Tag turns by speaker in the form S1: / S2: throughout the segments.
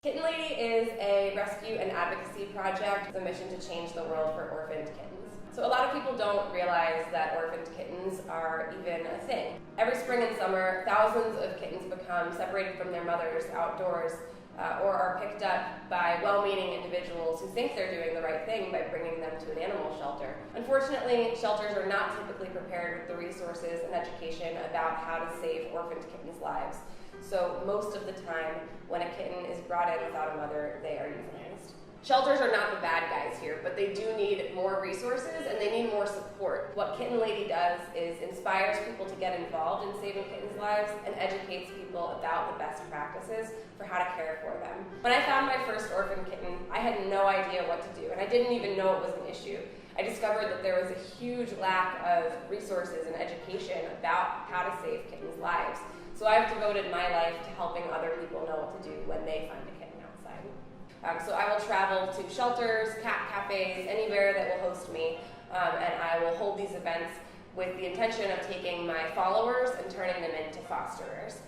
S1: Kitten Lady is a rescue and advocacy project with a mission to change the world for orphaned kittens. So a lot of people don't realize that orphaned kittens are even a thing. Every spring and summer, thousands of kittens become separated from their mothers outdoors or are picked up by well-meaning individuals who think they're doing the right thing by bringing them to an animal shelter. Unfortunately, shelters are not typically prepared with the resources and education about how to save orphaned kittens' lives. So most of the time, when a kitten is brought in without a mother, they are euthanized. Shelters are not the bad guys here, but they do need more resources and they need more support. What Kitten Lady does is inspires people to get involved in saving kittens' lives and educates people about the best practices for how to care for them. When I found my first orphan kitten, I had no idea what to do, and I didn't even know it was an issue. I discovered that there was a huge lack of resources and education about how to save kittens' lives. So I've devoted my life to helping other people know what to do when they find a kitten outside. So I will travel to shelters, cat cafes, anywhere that will host me, and I will hold these events with the intention of taking my followers and turning them into fosterers.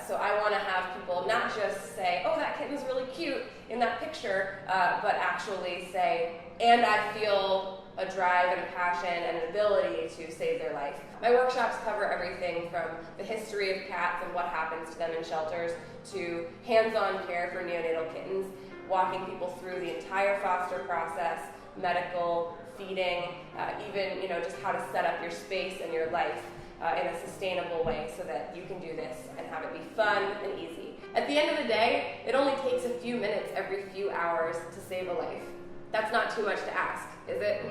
S1: So I want to have people not just say, oh, that kitten's really cute in that picture, but actually say, and I feel a drive and a passion and an ability to save their life. My workshops cover everything from the history of cats and what happens to them in shelters to hands-on care for neonatal kittens, walking people through the entire foster process, medical, feeding, even just how to set up your space and your life in a sustainable way so that you can do this and have it be fun and easy. At the end of the day, it only takes a few minutes every few hours to save a life. That's not too much to ask, is it?